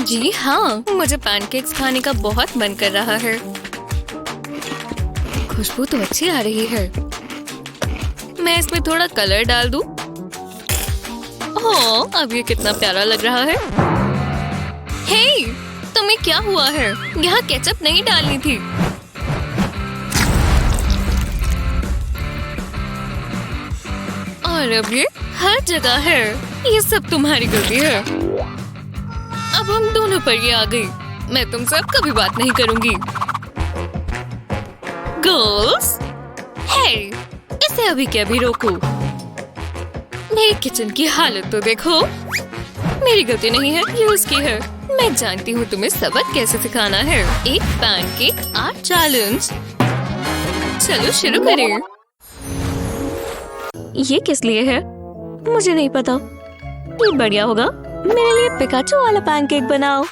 जी हाँ, मुझे पैनकेक्स खाने का बहुत मन कर रहा है। खुशबू तो अच्छी आ रही है। मैं इसमें थोड़ा कलर डाल दूं। ओह, अब ये कितना प्यारा लग रहा है। हे, तुम्हें क्या हुआ है? यहाँ केचप नहीं डालनी थी। और अब ये हर जगह है। ये सब तुम्हारी गलती है। अब हम दोनों पर ये आ गई। मैं तुमसे अब कभी बात नहीं करूंगी। गर्ल्स, हे, इसे अभी के अभी रोको। मेरी किचन की हालत तो देखो। मेरी गलती नहीं है, ये उसकी है। मैं जानती हूँ तुम्हें सबक कैसे सिखाना है। एक पैनकेक आर्ट चैलेंज। चलो शुरू करें। ये किस लिए है? मुझे नहीं पता। ये बढ़िया होगा। मेरे लिए पिकाचू वाला पैनकेक बनाओ।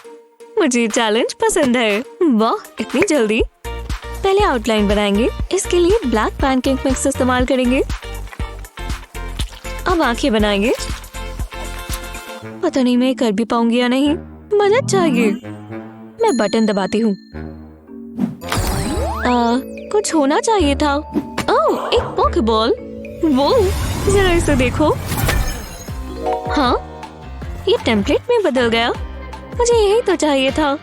मुझे चैलेंज पसंद है। वाह, इतनी जल्दी। पहले आउटलाइन बनाएंगे। इसके लिए ब्लैक पैनकेक मिक्स इस्तेमाल करेंगे। अब आंखें बनाएंगे। पता नहीं मैं कर भी पाऊंगी या नहीं। मदद चाहिए। मैं बटन दबाती हूँ। कुछ होना चाहिए था। ओह, एक पोकेबॉल। वो जरा इसे देखो। हाँ, ये टेम्पलेट में बदल गया। मुझे यही तो चाहिए था।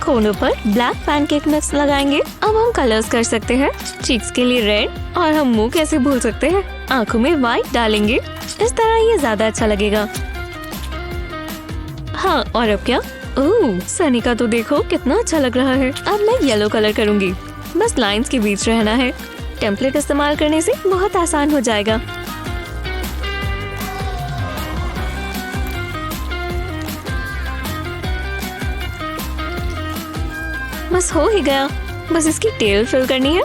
कोनों पर ब्लैक पैनकेक मिक्स लगाएंगे। अब हम कलर्स कर सकते हैं। चीक्स के लिए रेड, और हम मुंह कैसे भूल सकते हैं। आंखों में व्हाइट डालेंगे। इस तरह ये ज्यादा अच्छा लगेगा। हाँ, और अब क्या? ओह, सनी का तो देखो कितना अच्छा लग रहा है। अब मैं येलो कलर करूंगी। बस लाइंस के बीच रहना है। टेम्पलेट इस्तेमाल करने से बहुत आसान हो जाएगा। बस हो ही गया। बस इसकी टेल फिल करनी है।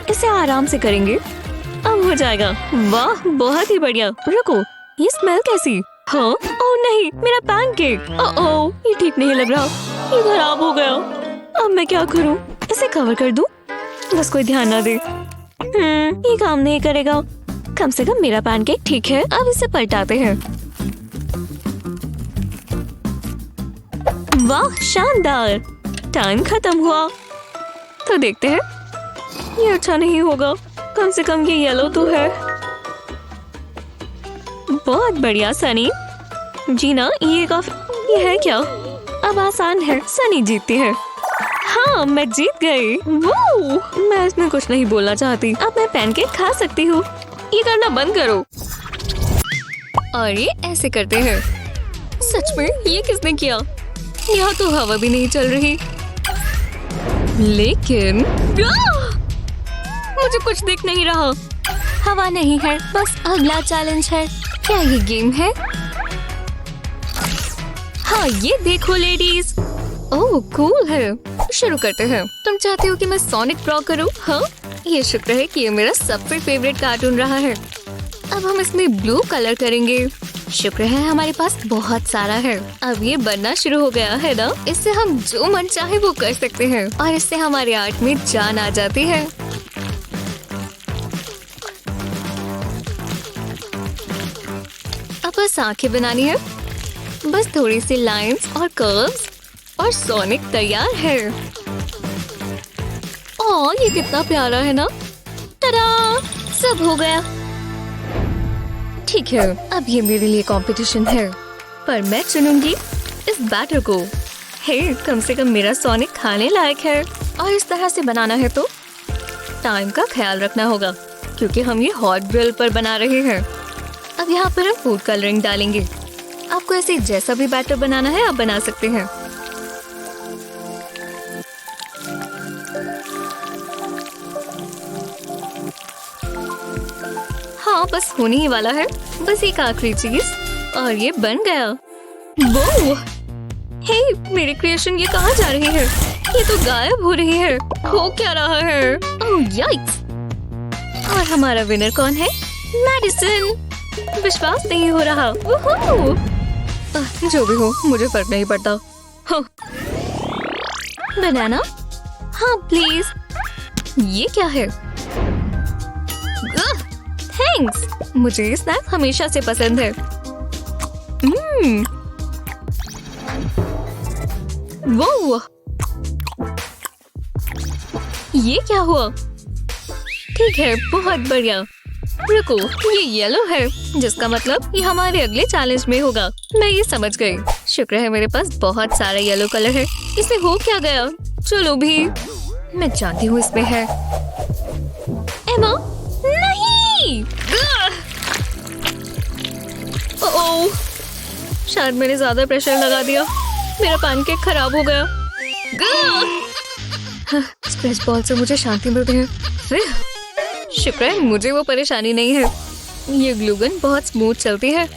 इसे आराम से करेंगे। अब हो जाएगा। वाह, बहुत ही बढ़िया। रुको, ये स्मेल कैसी? हाँ, ओह नहीं, मेरा पैनकेक। ओह, ये ठीक नहीं लग रहा। ये खराब हो गया। अब मैं क्या करूं? इसे कवर कर दूं? बस कोई ध्यान ना दे। ये काम नहीं करेगा। कम से कम मेरा पैनकेक ठीक है। अब इसे पलटाते हैं। वाह, शानदार। टाइम खत्म हुआ। तो देखते हैं। ये अच्छा नहीं होगा। कम से कम ये येलो तो है। बहुत बढ़िया सनी। जीना, ये है क्या? अब आसान है। सनी जीतती है। हाँ, मैं जीत गई। वो मैं इसमें कुछ नहीं बोलना चाहती। अब मैं पैनकेक खा सकती हूँ। ये करना बंद करो। और ये ऐसे करते हैं। सच में ये किसने किया? यहाँ तो हवा भी नहीं चल रही। लेकिन मुझे कुछ दिख नहीं रहा। हवा नहीं है। बस अगला चैलेंज है। क्या ये गेम है? हाँ, ये देखो लेडीज। ओह, कूल है। शुरू करते हैं। तुम चाहते हो कि मैं सोनिक ड्रॉ करूं? हाँ, ये शुक्र है कि ये मेरा सबसे फेवरेट कार्टून रहा है। अब हम इसमें ब्लू कलर करेंगे। शुक्र है हमारे पास बहुत सारा है। अब ये बनना शुरू हो गया है ना? इससे हम जो मन चाहे वो कर सकते हैं। और इससे हमारे आर्ट में जान आ जाती है। अब बस आंखें बनानी है। बस थोड़ी सी लाइंस और कर्व्स और सोनिक तैयार है। ओह, ये कितना प्यारा है ना? टडा! सब हो गया। ठीक है, अब ये मेरे लिए कंपटीशन है। पर मैं चुनूंगी इस बैटर को। हे, कम से कम मेरा सोनिक खाने लायक है। और इस तरह से बनाना है तो टाइम का ख्याल रखना होगा, क्योंकि हम ये हॉट ग्रिल पर बना रहे हैं। अब यहाँ पर हम फूड कलरिंग डालेंगे। आपको ऐसे जैसा भी बैटर बनाना है आप बना सकते हैं। हाँ, बस होने ही वाला है। बस एक आखिरी चीज और ये बन गया। वो हे, मेरी क्रिएशन ये कहाँ जा रही है? ये तो गायब हो रही है। हो क्या रहा है? ओह याइक्स! और हमारा विनर कौन है? मैडिसन। विश्वास नहीं हो रहा। वूहू! जो भी हो, मुझे फर्क नहीं पड़ता। बनाना? हाँ प्लीज। ये क्या है? थैंक्स। मुझे ये स्नैक हमेशा से पसंद है। वो ये क्या हुआ? ठीक है, बहुत बढ़िया। रुको, ये येलो है, जिसका मतलब ये हमारे अगले चैलेंज में होगा। मैं ये समझ गई। शुक्र है मेरे पास बहुत सारा येलो कलर है। इसे हो क्या गया? चलो भी, मैं जानती हूँ इसमें है। एमा, नहीं! ओह, शायद मैंने ज्यादा प्रेशर लगा दिया। मेरा पैनकेक खराब हो गया। स्क्रैच बॉल से मुझे शांति मिलती है। शुक्र है मुझे वो परेशानी नहीं है। ये ग्लू गन बहुत स्मूथ चलती है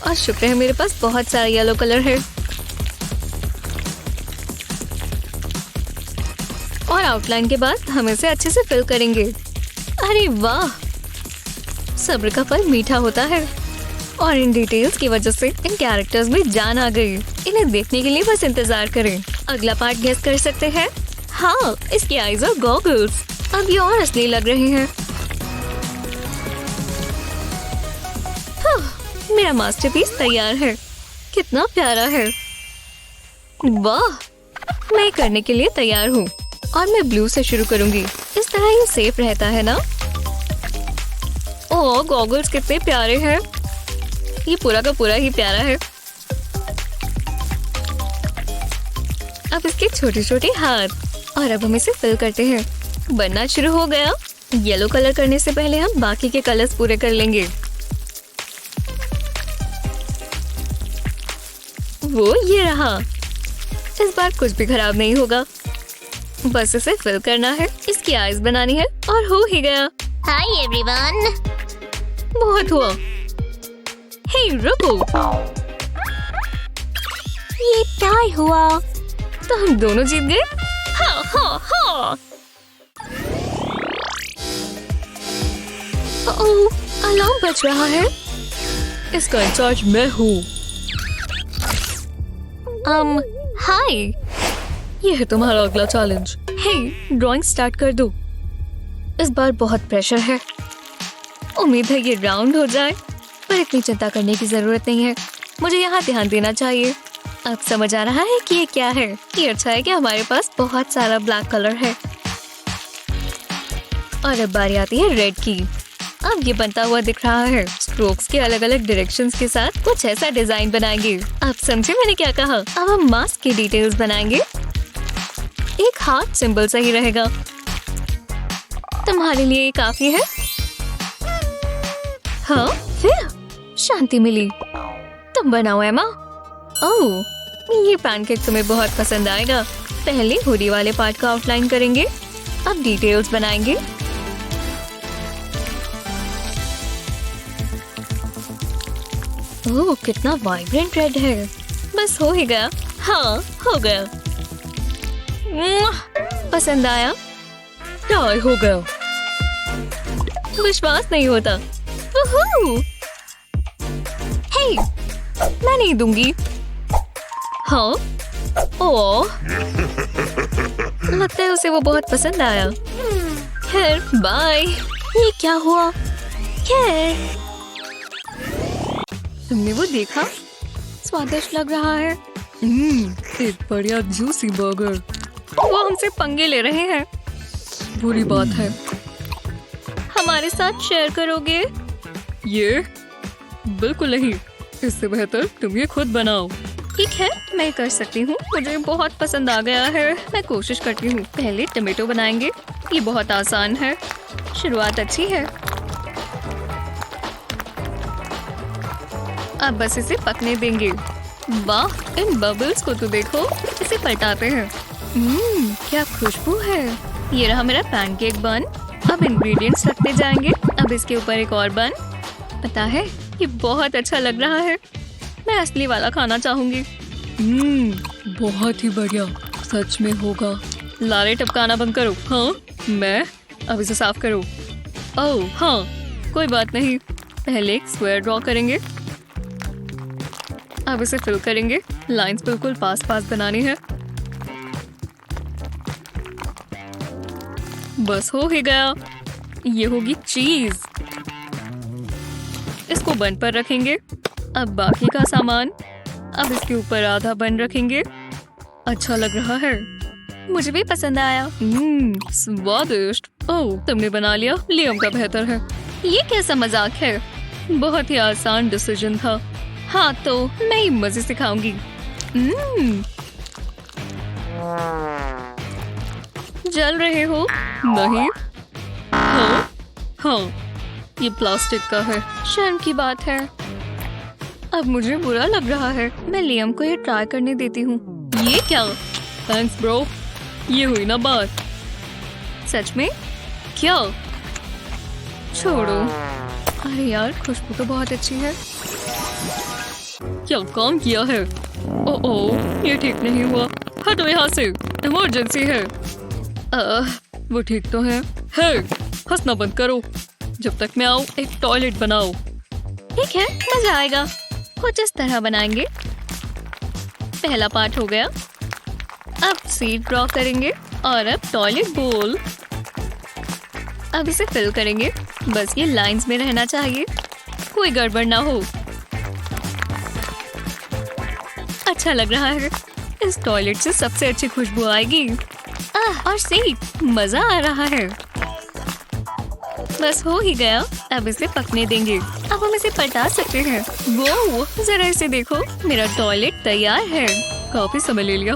और शुक्र है मेरे पास बहुत सारा येलो कलर है। और आउटलाइन के बाद हम इसे अच्छे से फिल करेंगे। अरे वाह, सब्र का फल मीठा होता है। और इन डिटेल्स की वजह से इन कैरेक्टर्स में जान आ गई। इन्हें देखने के लिए बस इंतजार करें। अगला पार्ट गेस कर सकते हैं? हाँ, इसकी आईज और गॉगल्स। अब ये और असली लग रहे हैं। मेरा मास्टरपीस तैयार है। कितना प्यारा है। वाह, मैं करने के लिए तैयार हूँ। और मैं ब्लू से शुरू करूंगी। इस तरह ये सेफ रहता है ना? ओह, गॉगल्स कितने प्यारे हैं। ये पूरा का पूरा ही प्यारा है। अब इसके छोटे छोटे हाथ। और अब हम इसे फिल करते हैं। बनना शुरू हो गया। येलो कलर करने से पहले हम बाकी के कलर्स पूरे कर लेंगे। वो ये रहा। इस बार कुछ भी खराब नहीं होगा। बस इसे फिल करना है, इसकी आईज बनानी है और हो ही गया। Hi everyone. बहुत हुआ। हे रुको, ये टाई हुआ। तो हम दोनों जीत गए। हाँ हाँ हाँ। ओह, अलार्म बज रहा है। इसका इंचार्ज मैं हूँ। हाय, ये है तुम्हारा अगला चैलेंज। हे, ड्राइंग स्टार्ट कर दो। इस बार बहुत प्रेशर है। उम्मीद है ये राउंड हो जाए, पर इतनी चिंता करने की जरूरत नहीं है। मुझे यहाँ ध्यान देना चाहिए। अब समझ आ रहा है कि ये क्या है। ये अच्छा है कि हमारे पास बहुत सारा ब्लैक कलर है। और अब बारी आती है रेड की। अब ये बनता हुआ दिख रहा है। स्ट्रोक्स के अलग अलग डायरेक्शंस के साथ कुछ ऐसा डिजाइन बनाएंगे। आप समझे मैंने क्या कहा? अब हम मास्क की डिटेल्स बनाएंगे। एक हार्ट सिंबल सही रहेगा। तुम्हारे लिए ये काफी है। हाँ, फिर शांति मिली। तुम बनाओ एमा। ओह, ये पैनकेक तुम्हें बहुत पसंद आएगा। पहले हुडी वाले पार्ट का आउटलाइन करेंगे। अब डिटेल्स बनाएंगे। ओह, कितना वाइब्रेंट रेड है। बस हो ही गया। हाँ, हो गया। पसंद आया? टाई हो गया। विश्वास नहीं होता। हे, मैं नहीं दूंगी। हाँ, ओह, लगता है उसे वो बहुत पसंद आया। खैर, बाय। ये क्या हुआ? खैर, तुमने वो देखा? स्वादिष्ट लग रहा है। एक बढ़िया जूसी बर्गर। वो हमसे पंगे ले रहे हैं। बुरी बात है। हमारे साथ शेयर करोगे? ये बिल्कुल नहीं। इससे बेहतर तुम ये खुद बनाओ। ठीक है, मैं कर सकती हूँ। मुझे बहुत पसंद आ गया है। मैं कोशिश करती हूँ। पहले टमेटो बनाएंगे। ये बहुत आसान है। शुरुआत अच्छी है। अब बस इसे पकने देंगे। वाह, इन बबल्स को तो देखो। इसे पलटाते हैं। क्या खुशबू है। ये रहा मेरा पैनकेक बन। अब इंग्रेडिएंट्स रखते जाएंगे। अब इसके ऊपर एक और बन। पता है, ये बहुत अच्छा लग रहा है। मैं असली वाला खाना चाहूंगी। बहुत ही बढ़िया। सच में होगा। लारे टपकाना बंद करो। हाँ, मैं अब इसे साफ करो। ओह हाँ, कोई बात नहीं। पहले एक स्क्वायर ड्रॉ करेंगे। अब इसे फिल करेंगे। लाइंस बिल्कुल पास पास बनानी है। बस हो ही गया। ये होगी चीज। इसको बन पर रखेंगे। अब बाकी का सामान। अब इसके ऊपर आधा बन रखेंगे अच्छा लग रहा है। मुझे भी पसंद आया। स्वादिष्ट। ओह, तुमने बना लिया। लियम का बेहतर है। ये कैसा मजाक है? बहुत ही आसान डिसीजन था। हाँ तो मैं ही मजे से खाऊंगी। जल रहे हो? नहीं। हाँ हाँ, ये प्लास्टिक का है। शर्म की बात है। अब मुझे बुरा लग रहा है। मैं लियम को ये ट्राई करने देती हूँ। ये क्या? Thanks bro. ये हुई ना बात। सच में? क्या? छोड़ो। अरे यार, खुशबू तो बहुत अच्छी है। क्या काम किया है? ओह, ये ठीक नहीं हुआ। हटो यहाँ से, इमरजेंसी है। वो ठीक तो है। हंसना बंद करो। जब तक मैं आऊँ एक टॉयलेट बनाओ। ठीक है, मजा आएगा। कुछ इस तरह बनाएंगे। पहला पार्ट हो गया। अब सीट ड्रॉ करेंगे और अब टॉयलेट बोल। अब इसे फिल करेंगे। बस ये लाइंस में रहना चाहिए, कोई गड़बड़ ना हो। अच्छा लग रहा है। इस टॉयलेट से सबसे अच्छी खुशबू आएगी। और सीट, मजा आ रहा है। बस हो ही गया। अब इसे पकने देंगे। अब हम इसे पलटा सकते हैं। वो जरा इसे देखो, मेरा टॉयलेट तैयार है। काफी समय ले लिया।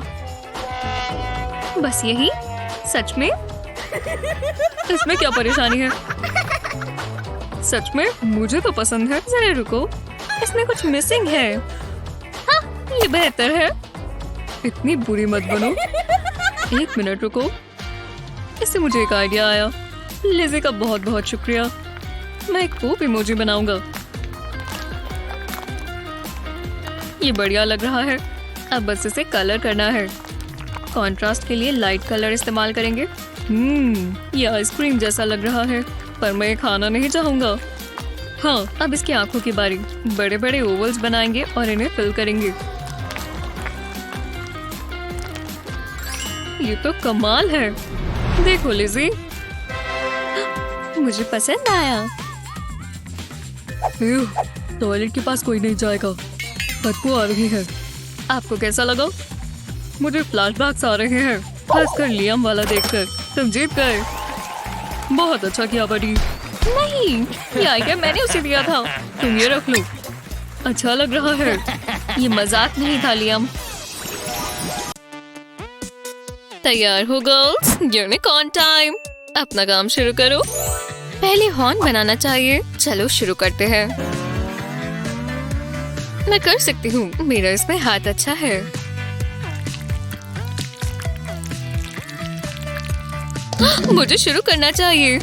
बस यही? सच में? इसमें क्या परेशानी है? सच में मुझे तो पसंद है। जरा रुको, इसमें कुछ मिसिंग है। हाँ, ये बेहतर है। इतनी बुरी मत बनो। एक मिनट रुको, इससे मुझे एक आइडिया आया। लिज़ी का बहुत बहुत शुक्रिया। मैं एक पोप इमोजी बनाऊंगा। ये बढ़िया लग रहा है। अब बस इसे कलर करना है। कंट्रास्ट के लिए लाइट कलर इस्तेमाल करेंगे। ये आइसक्रीम जैसा लग रहा है, पर मैं ये खाना नहीं चाहूंगा। हाँ, अब इसकी आंखों की बारी। बड़े बड़े ओवल्स बनाएंगे और इन्हें फिल करेंगे। ये तो कमाल है। देखो लिज़ी, मुझे पसंद आया। टॉयलेट के पास कोई नहीं जाएगा। बदबू आ रही है। आपको कैसा लगा? मुझे फ्लैशबैक्स आ रहे हैं, खासकर लियम वाला देखकर। तुम जीत गए। बहुत अच्छा किया बड़ी। नहीं, ये आइडिया मैंने उसे दिया था। तुम ये रख लो। अच्छा लग रहा है। ये मजाक नहीं था लियम। तैयार हो गर्ल्स? Unicorn time. अपना काम शुरू करो। पहले हॉर्न बनाना चाहिए। चलो शुरू करते हैं। मैं कर सकती हूँ, मेरा इसमें हाथ अच्छा है। मुझे शुरू करना चाहिए।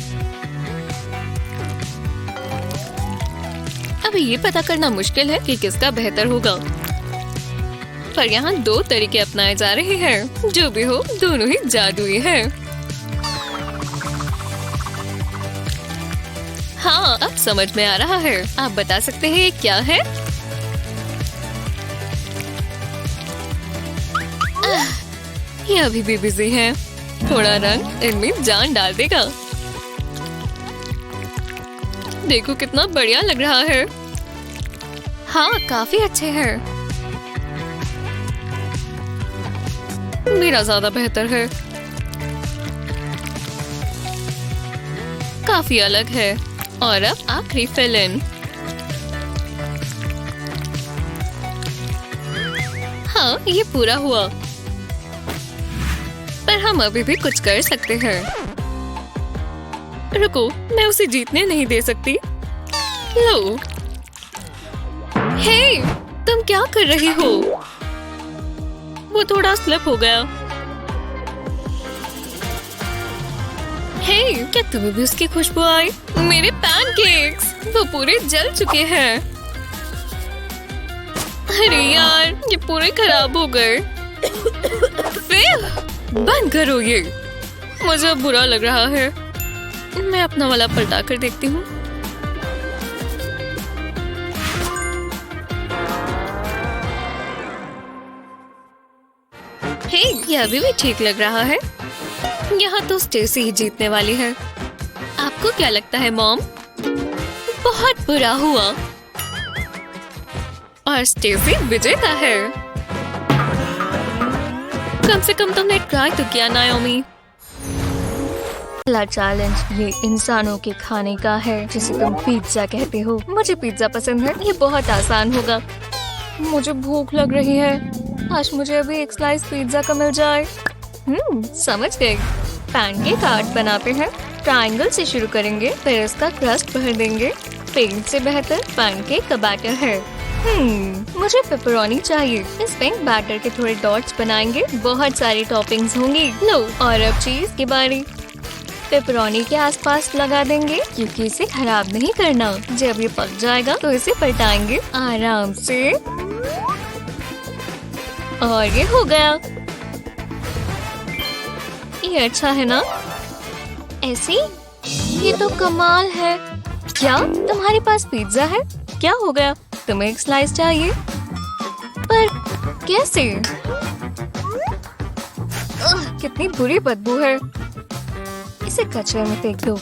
अब ये पता करना मुश्किल है कि किसका बेहतर होगा, पर यहाँ दो तरीके अपनाए जा रहे हैं। जो भी हो, दोनों ही जादुई हैं। हाँ, अब समझ में आ रहा है। आप बता सकते हैं ये क्या है? ये अभी भी बिजी है। थोड़ा रंग इनमें जान डाल देगा। देखो कितना बढ़िया लग रहा है। हाँ, काफी अच्छे हैं। मेरा ज्यादा बेहतर है। काफी अलग है। और अब आखिरी फिल इन। हाँ, ये पूरा हुआ, पर हम अभी भी कुछ कर सकते हैं। रुको, मैं उसे जीतने नहीं दे सकती। लो। हे, तुम क्या कर रही हो? वो थोड़ा स्लिप हो गया। हे, क्या तुम्हें भी उसकी खुशबू आई? मेरे पैनकेक्स, वो पूरे जल चुके हैं। अरे यार, ये पूरे खराब हो गए। बंद करो ये। मुझे अब बुरा लग रहा है। मैं अपना वाला पलटा कर देखती हूँ। हे, ये अभी भी ठीक लग रहा है। यहाँ तो स्टेसी ही जीतने वाली है। आपको क्या लगता है मॉम? बहुत बुरा हुआ और स्टेसी विजेता है। कम से कम तुमने ट्राई तो किया नायोमी। पहला चैलेंज ये इंसानों के खाने का है जिसे तुम पिज्जा कहते हो। मुझे पिज्जा पसंद है, ये बहुत आसान होगा। मुझे भूख लग रही है, आज मुझे अभी एक स्लाइस पिज्जा का मिल जाए। समझ गई। पैनकेक आर्ट बनाते हैं। ट्रायंगल से शुरू करेंगे, फिर इसका क्रस्ट भर देंगे। पेंट से बेहतर पैनकेक का बैटर है। मुझे पेपरोनी चाहिए। इस पिंक बैटर के थोड़े डॉट्स बनाएंगे, बहुत सारी टॉपिंग्स होंगी। लो, और अब चीज की बारी। पेपरोनी के आसपास लगा देंगे क्योंकि इसे खराब नहीं करना। जब ये पक जाएगा तो इसे पलटाएंगे आराम से। और ये हो गया। ये अच्छा है ना? ऐसी? ये तो कमाल है। क्या तुम्हारे पास पिज्जा है? क्या हो गया? तुम्हें एक स्लाइस चाहिए? पर कैसे? कितनी बुरी बदबू है। इसे कचरे में फेंक दो।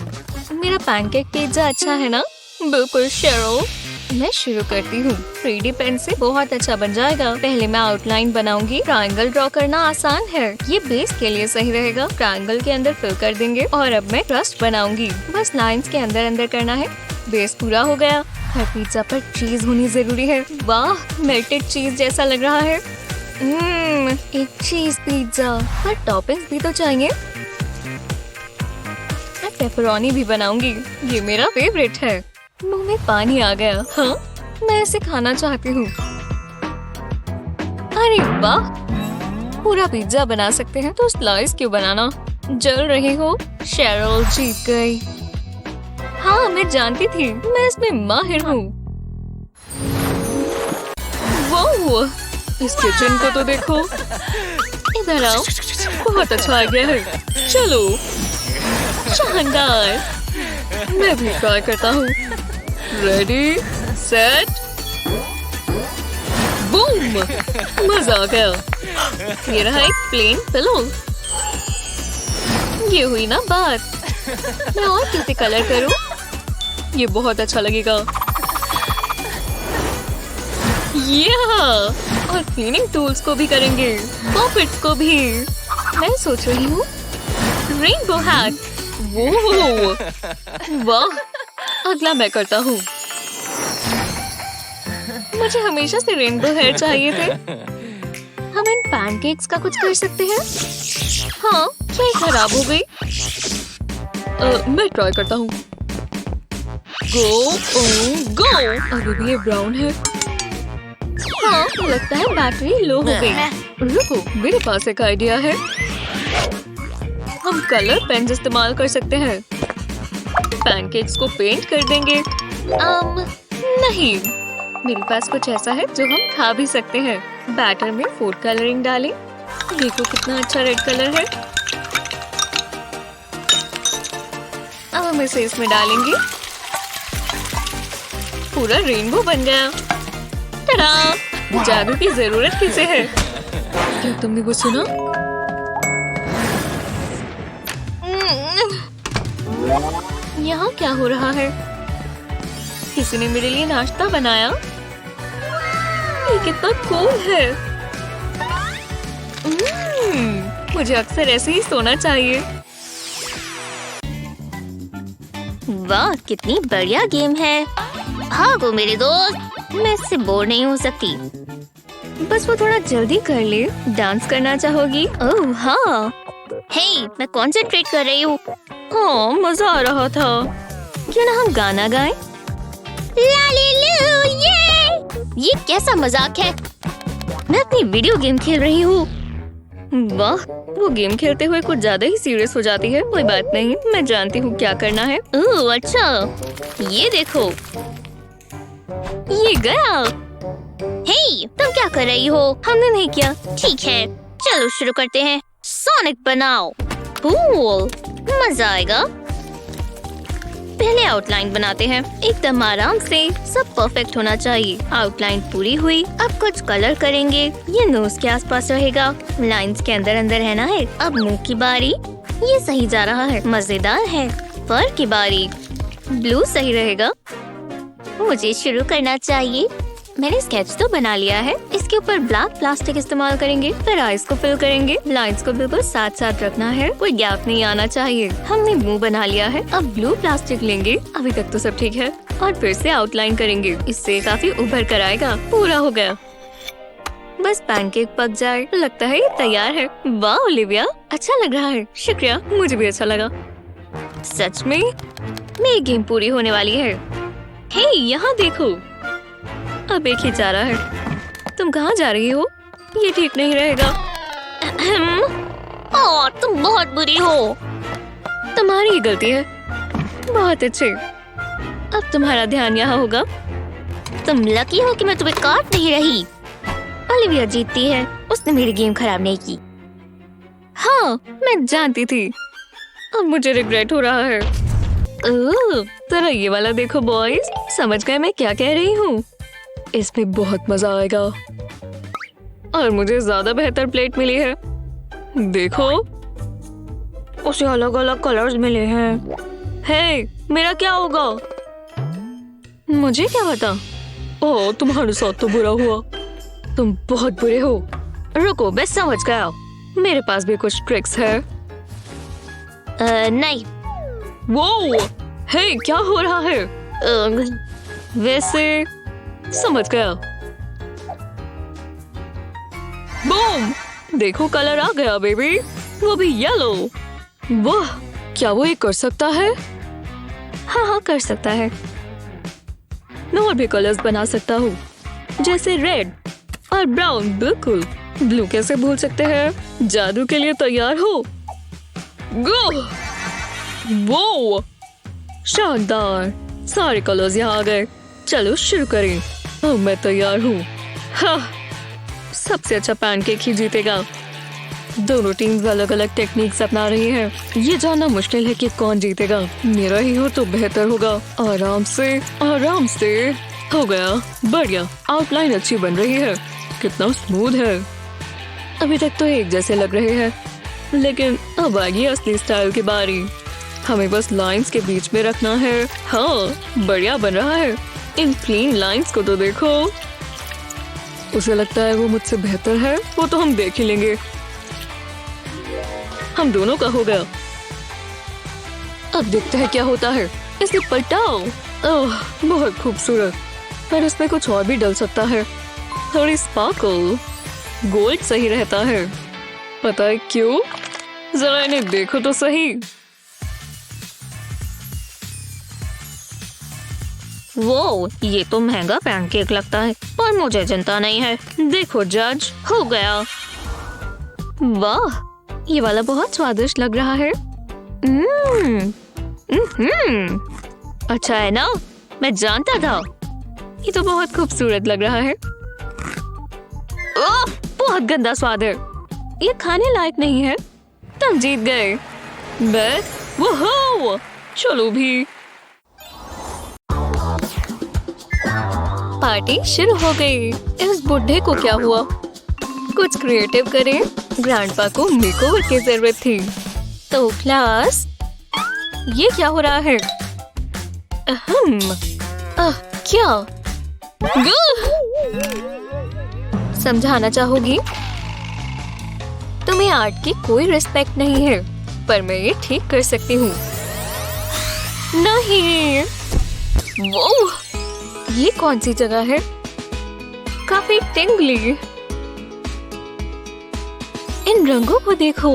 मेरा पैनकेक पिज्जा अच्छा है ना? बिल्कुल शेरो। मैं शुरू करती हूँ। 3D पेन से बहुत अच्छा बन जाएगा। पहले मैं आउटलाइन बनाऊंगी। ट्रायंगल ड्रॉ करना आसान है, ये बेस के लिए सही रहेगा। ट्रायंगल के अंदर फिल कर देंगे और अब मैं क्रस्ट बनाऊंगी। बस लाइंस के अंदर अंदर करना है। बेस पूरा हो गया। हर पिज्जा पर चीज होनी जरूरी है। वाह, मेल्टेड चीज जैसा लग रहा है। एक चीज पिज्जा पर टॉपिंग्स भी तो चाहिए। मैं पेपरोनी भी बनाऊंगी, ये मेरा फेवरेट है। मुंह में पानी आ गया। हाँ, मैं इसे खाना चाहती हूँ। अरे वाह, पूरा पिज्जा बना सकते हैं तो स्लाइस क्यों बनाना? जल रही हो? शेरोल जीत गई। हाँ, मैं जानती थी, मैं इसमें माहिर हूँ। वाह, इस किचन को तो देखो। इधर आओ, बहुत अच्छा आइडिया है। चलो, शानदार। मैं भी ट्राई करता हूँ। Ready, set, boom! मजा आ गया। ये रहा एक प्लेन पिलो। ये हुई ना बात। मैं और कैसे कलर करूँ? ये बहुत अच्छा लगेगा। और क्लीनिंग टूल्स को भी करेंगे, पॉकेट्स को भी। मैं सोच रही हूँ रेनबो हैट। वाह, अगला मैं करता हूँ। मुझे हमेशा से रेनबो हेयर चाहिए थे। हम इन पैनकेक्स का कुछ कर सकते हैं। हाँ, क्या ये खराब हो गई? मैं ट्राई करता हूँ। गो! अभी भी ये ब्राउन है। हाँ, लगता है बैटरी लो हो गई। रुको, मेरे पास एक आइडिया है। हम कलर पेन इस्तेमाल कर सकते हैं। पैनकेक्स को पेंट कर देंगे। नहीं, मेरे पास कुछ ऐसा है जो हम खा भी सकते हैं। बैटर में फूड कलरिंग डालें। देखो कितना अच्छा रेड कलर है। अब हम इसे इसमें डालेंगे। पूरा रेनबो बन गया। टडा! जादू की जरूरत किसे है? क्या तुमने वो सुना? यहाँ क्या हो रहा है? किसी ने मेरे लिए नाश्ता बनाया। ये कितना कूल है। मुझे अक्सर ऐसे ही सोना चाहिए। वाह, कितनी बढ़िया गेम है। भागो मेरे दोस्त, मैं इससे बोर नहीं हो सकती। बस वो थोड़ा जल्दी कर ले। डांस करना चाहोगी? ओह हाँ। हे, मैं कॉन्सेंट्रेट कर रही हूँ। हाँ, मजा आ रहा था। क्यों ना हम गाना गाएं? ये कैसा मजाक है? मैं अपनी वीडियो गेम खेल रही हूँ। वाह, वो गेम खेलते हुए कुछ ज्यादा ही सीरियस हो जाती है। कोई बात नहीं, मैं जानती हूँ क्या करना है। ओह अच्छा, ये देखो, ये गया। हे, तुम क्या कर रही हो? हमने नहीं किया। ठीक है, चलो शुरू करते हैं। सोनिक बनाओ। कूल, मजा आएगा। पहले आउटलाइन बनाते हैं, एकदम आराम से। सब परफेक्ट होना चाहिए। आउटलाइन पूरी हुई, अब कुछ कलर करेंगे। ये नोज के आसपास रहेगा, लाइंस के अंदर अंदर रहना है। अब मुंह की बारी। ये सही जा रहा है, मजेदार है। फर की बारी। ब्लू सही रहेगा। मुझे शुरू करना चाहिए। मैंने स्केच तो बना लिया है। इस के ऊपर ब्लैक प्लास्टिक इस्तेमाल करेंगे, फिर आइस को फिल करेंगे। लाइंस को बिल्कुल साथ साथ रखना है, कोई गैप नहीं आना चाहिए। हमने मुंह बना लिया है। अब ब्लू प्लास्टिक लेंगे, अभी तक तो सब ठीक है, और फिर से आउटलाइन करेंगे। इससे काफी उभर कर आएगा। पूरा हो गया, बस पैनकेक पक जाए। लगता है ये तैयार है। वाह ओलिविया, अच्छा लग रहा है। शुक्रिया, मुझे भी अच्छा लगा। सच में मेरी गेम पूरी होने वाली है। हे, यहाँ देखो, अब एक ही चारा है। तुम कहाँ जा रही हो? ये ठीक नहीं रहेगा। तुम बहुत बुरी हो। तुम्हारी ही गलती है। बहुत अच्छे, अब तुम्हारा ध्यान यहाँ होगा। तुम लकी हो कि मैं तुम्हें काट नहीं रही। ओलिविया जीतती है, उसने मेरी गेम खराब नहीं की। हाँ, मैं जानती थी। अब मुझे रिग्रेट हो रहा है। जरा ये वाला देखो बॉयज, समझ गए मैं क्या कह रही हूँ? इसमें बहुत मजा आएगा और मुझे ज्यादा बेहतर प्लेट मिली है। देखो, उसे अलग अलग कलर्स मिले हैं। हे, मेरा क्या होगा? मुझे क्या पता। ओह, तुम्हारे साथ तो बुरा हुआ। तुम बहुत बुरे हो। रुको, मैं समझ गया। मेरे पास भी कुछ ट्रिक्स है। नहीं। वो, हे, क्या हो रहा है? वैसे समझ गया। बूम, देखो कलर आ गया बेबी, वो भी येलो। वाह, क्या वो ये कर सकता है? हाँ हाँ, कर सकता है। मैं और भी कलर्स बना सकता हूँ, जैसे रेड और ब्राउन। बिल्कुल, ब्लू कैसे भूल सकते हैं? जादू के लिए तैयार हो? गो! वो शानदार, सारे कलर्स यहाँ आ गए। चलो शुरू करें। अब मैं तैयार हूँ। हाँ, सबसे अच्छा पैनकेक ही जीतेगा। दोनों टीम्स अलग अलग टेक्निक्स अपना रही हैं। ये जानना मुश्किल है कि कौन जीतेगा। मेरा ही हो तो बेहतर होगा। आराम से हो गया। बढ़िया, आउटलाइन अच्छी बन रही है। कितना स्मूथ है। अभी तक तो एक जैसे लग रहे हैं, लेकिन अब आएगी असली स्टाइल की बारी। हमें बस लाइंस के बीच में रखना है। हाँ, बढ़िया बन रहा है। इन क्लीन लाइंस को तो देखो। उसे लगता है वो मुझसे बेहतर है। वो तो हम देख ही लेंगे। हम दोनों का हो गया। अब देखते हैं क्या होता है। इसे पलटाओ। ओह, बहुत खूबसूरत। पर इसमें कुछ और भी डल सकता है। थोड़ी स्पार्कल। गोल्ड सही रहता है। पता है क्यों? जरा इन्हें देखो तो सही। वो, ये तो महंगा पैनकेक लगता है, पर मुझे चिंता नहीं है। देखो जज, हो गया। वाह, ये वाला बहुत स्वादिष्ट लग रहा है। अच्छा है ना? मैं जानता था। ये तो बहुत खूबसूरत लग रहा है। ओह, बहुत गंदा स्वाद है। ये खाने लायक नहीं है। तुम जीत गए। बस वो, चलो भी। पार्टी शुरू हो गई। इस बुढ़े को क्या हुआ? कुछ क्रिएटिव करें। ग्रैंडपा को मेकओवर की जरूरत थी। तो क्लास, ये क्या हो रहा है? क्या? समझाना चाहोगी? तुम्हें आर्ट की कोई रिस्पेक्ट नहीं है, पर मैं ये ठीक कर सकती हूँ। नहीं, वो ये कौन सी जगह है? काफी टिंगली। इन रंगों को देखो।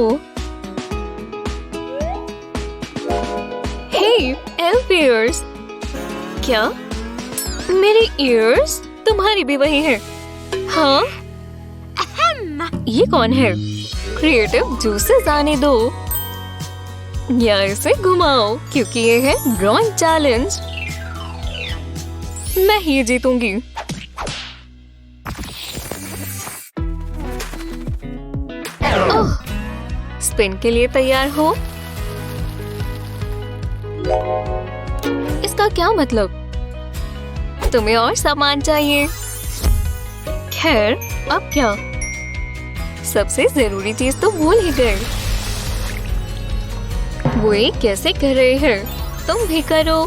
हे, एल्फ ईयर्स। क्या मेरे ईयर्स? तुम्हारी भी वही है? हाँ, ये कौन है? क्रिएटिव जूसेस आने दो, या इसे घुमाओ, क्योंकि ये है ड्राइंग चैलेंज। मैं ही जीतूंगी। ओह, स्पिन के लिए तैयार हो? इसका क्या मतलब? तुम्हें और सामान चाहिए। खैर, अब क्या? सबसे जरूरी चीज तो भूल ही गए। वो ये कैसे कर रहे हैं? तुम भी करो।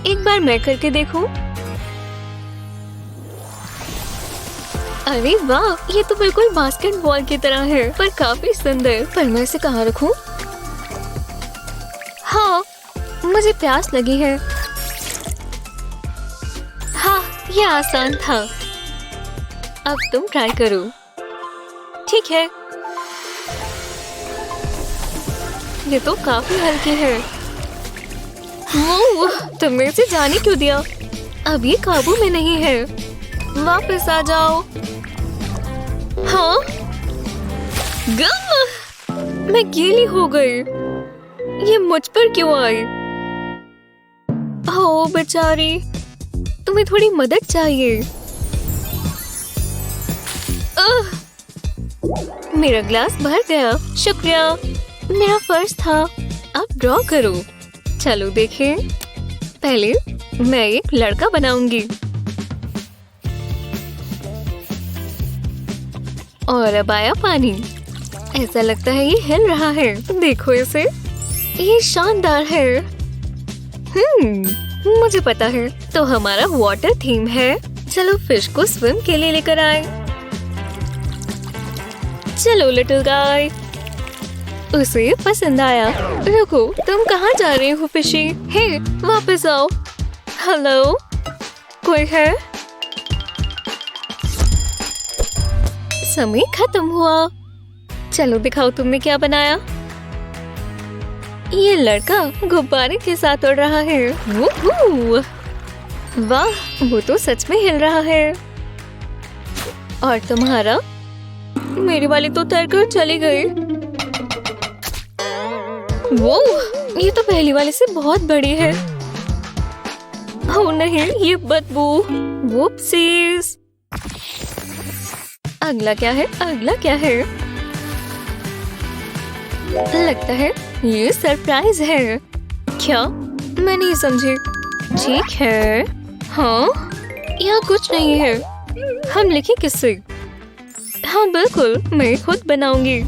एक बार मैं करके देखूं। अरे वाह, ये तो बिल्कुल बास्केटबॉल की तरह है, पर काफी सुंदर। पर मैं इसे कहाँ रखूं? हाँ, मुझे प्यास लगी है। हाँ, ये आसान था। अब तुम ट्राई करो। ठीक है। ये तो काफी हल्की है। ओह, तुमने इसे जाने क्यों दिया? अब ये काबू में नहीं है। वापस आ जाओ। हाँ, गम! मैं गीली हो गई। ये मुझ पर क्यों आई? ओ बेचारी, तुम्हें थोड़ी मदद चाहिए। मेरा ग्लास भर गया। शुक्रिया, मेरा फर्ज था। अब ड्रॉ करो। चलो देखें। पहले मैं एक लड़का बनाऊंगी और अब आया पानी। ऐसा लगता है ये हिल रहा है। देखो इसे, ये शानदार है। मुझे पता है। तो हमारा वाटर थीम है। चलो फिश को स्विम के लिए लेकर आए। चलो लिटिल गाय। उसे पसंद आया। रुको, तुम कहाँ जा रहे हो फिशी? हे, वापस आओ। हेलो, कोई है? समय खत्म हुआ। चलो दिखाओ तुमने क्या बनाया। ये लड़का गुब्बारे के साथ उड़ रहा है। वूहू! वाह, वो तो सच में हिल रहा है। और तुम्हारा? मेरी वाली तो तैरकर चली गई। वो, ये तो पहली वाली से बहुत बड़ी है। ओह नहीं, ये बदबू। वुप्सीज। अगला क्या है? अगला क्या है? लगता है ये सरप्राइज है। क्या? मैं नहीं समझी। ठीक है। हाँ, यहाँ कुछ नहीं है। हम लिखें किससे? हाँ बिल्कुल, मैं खुद बनाऊंगी।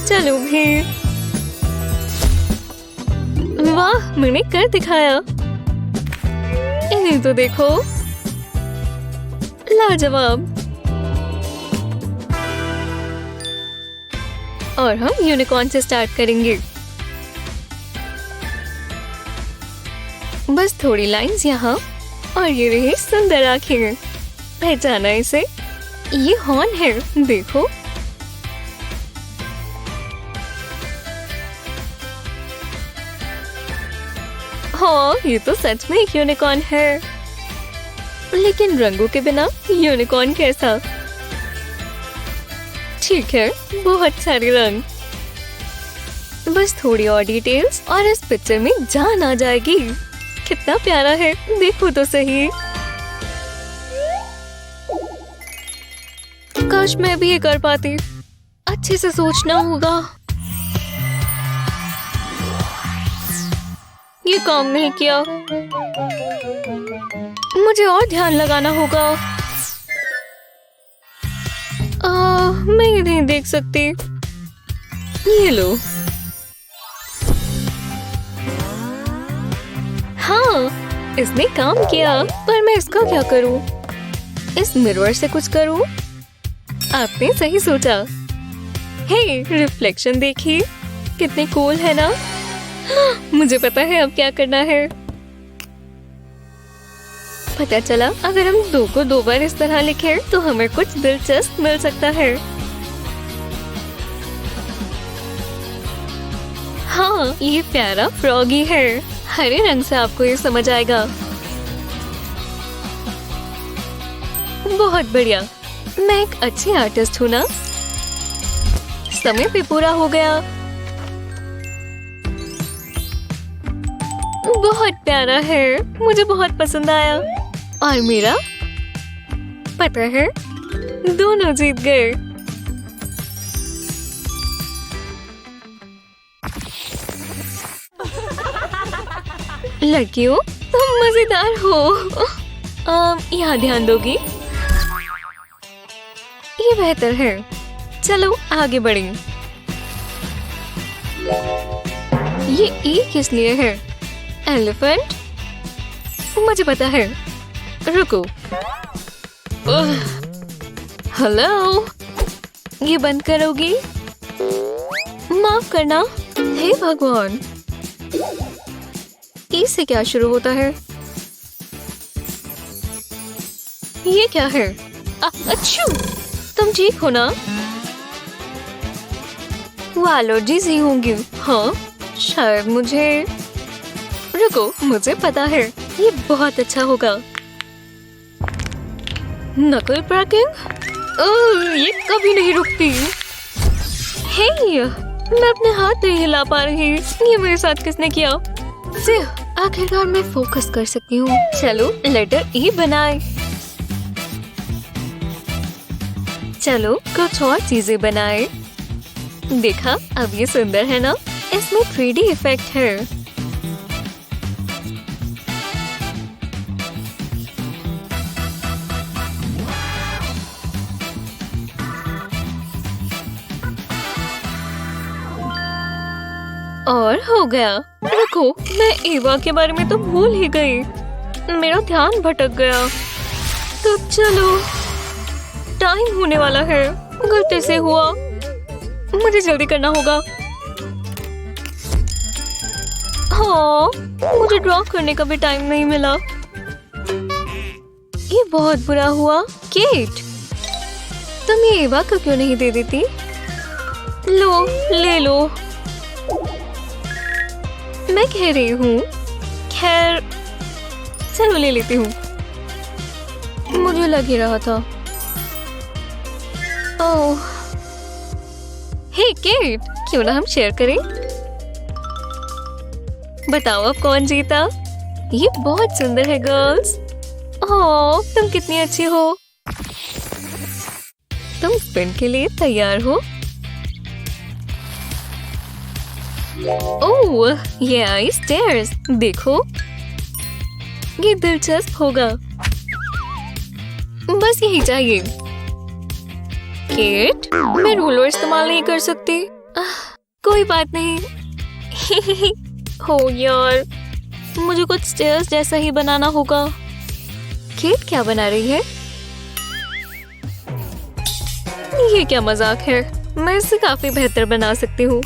चलो भी। वाह, मैंने कर दिखाया। इन्हें तो देखो, लाजवाब। और हम यूनिकॉर्न से स्टार्ट करेंगे। बस थोड़ी लाइंस यहाँ और ये रही सुंदर आंखें। पहचाना इसे? ये हॉर्न है, देखो। हाँ, ये तो सच में एक यूनिकॉर्न है। लेकिन रंगों के बिना यूनिकॉर्न कैसा? ठीक है, बहुत सारे रंग। बस थोड़ी और डिटेल्स और इस पिक्चर में जान आ जाएगी। कितना प्यारा है, देखो तो सही। काश मैं भी ये कर पाती। अच्छे से सोचना होगा। ये काम नहीं किया। मुझे और ध्यान लगाना होगा। मैं ये नहीं देख सकती। ये लो। हाँ, इसने काम किया। पर मैं इसका क्या करूं? इस मिरर से कुछ करूं? आपने सही सोचा। हे, रिफ्लेक्शन देखिए, कितनी कूल है ना? मुझे पता है अब क्या करना है। पता चला, अगर हम दो को दो बार इस तरह लिखें तो हमें कुछ दिलचस्प मिल सकता है। हाँ, ये प्यारा फ्रॉगी है। हरे रंग से आपको ये समझ आएगा। बहुत बढ़िया। मैं एक अच्छी आर्टिस्ट हूँ ना? समय पे पूरा हो गया। बहुत प्यारा है, मुझे बहुत पसंद आया। और मेरा? पता है, दोनों जीत गए। लड़कियों, तुम मजेदार हो। यहाँ ध्यान दोगी? ये बेहतर है। चलो आगे बढ़ें। ये ई किस लिए है? एलिफेंट? मुझे पता है। रुको। हेलो, ये बंद करोगी? माफ करना। हे भगवान, इससे क्या शुरू होता है? ये क्या है? अच्छू, तुम ठीक हो ना? वो एलर्जीज ही होंगी। हाँ, शायद मुझे। रुको, मुझे पता है, ये बहुत अच्छा होगा। नकल पैकिंग? ये कभी नहीं रुकती। हे, मैं अपने हाथ नहीं हिला पा रही। ये मेरे साथ किसने किया? आखिरकार मैं फोकस कर सकती हूँ। चलो लेटर ई बनाए। चलो कुछ और चीजें बनाए। देखा, अब ये सुंदर है ना? इसमें 3D इफेक्ट है। और हो गया। रुको, मैं एवा के बारे में तो भूल ही गई। मेरा ध्यान भटक गया। तो चलो, टाइम होने वाला है। गलती से हुआ, मुझे जल्दी करना होगा। हाँ, मुझे ड्रॉ करने का भी टाइम नहीं मिला। ये बहुत बुरा हुआ। केट, तुम ये एवा को क्यों नहीं दे देती? लो, ले लो। मैं कह रही हूँ, खैर चलो ले लेती हूँ। मुझे लग ही रहा था। ओह, हे केट, क्यों ना हम शेयर करें? बताओ अब कौन जीता? ये बहुत सुंदर है गर्ल्स। ओह, तुम कितनी अच्छी हो। तुम स्पिन के लिए तैयार हो? ओह, ये आई स्टेयर्स। देखो, ये दिलचस्प होगा। बस यही चाहिए। केट, मैं रूलर इस्तेमाल नहीं कर सकती। कोई बात नहीं। हो यार, मुझे कुछ स्टेयर्स जैसा ही बनाना होगा। केट क्या बना रही है? ये क्या मजाक है? मैं इसे काफी बेहतर बना सकती हूँ।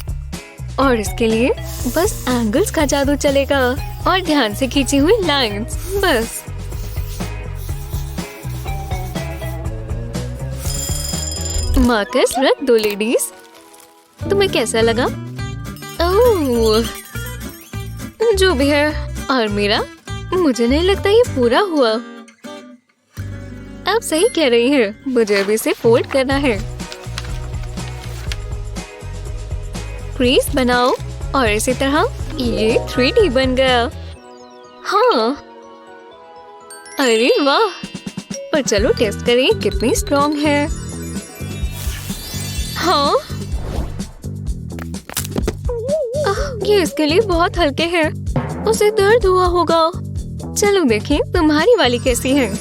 और इसके लिए बस एंगल्स का जादू चलेगा और ध्यान से खींची हुई लाइंस। बस मार्कस रख दो लेडीज। तुम्हें कैसा लगा? ओह, जो भी है। और मेरा, मुझे नहीं लगता ये पूरा हुआ। आप सही कह रही हैं, मुझे अभी इसे फोल्ड करना है। क्रीज बनाओ और इसी तरह ये 3D बन गया। हाँ, अरे वाह। पर चलो टेस्ट करें कितनी स्ट्रॉन्ग है। हाँ, ये इसके लिए बहुत हल्के हैं। उसे दर्द हुआ होगा। चलो देखें तुम्हारी वाली कैसी है।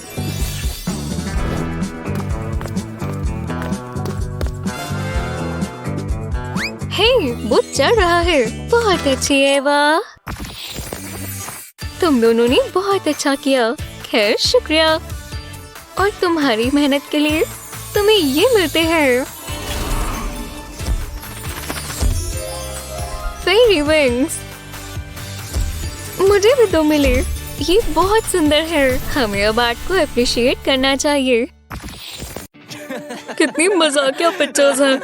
हे, वो चढ़ रहा है। बहुत अच्छी है। वाह, तुम दोनों ने बहुत अच्छा किया। खैर, शुक्रिया। और तुम्हारी मेहनत के लिए तुम्हें ये मिलते हैं फेरी विंग्स। मुझे भी 2 मिले। ये बहुत सुंदर है। हमें अब आर्ट को अप्रिशिएट करना चाहिए। कितनी मजाकिया पिक्चर्स हैं।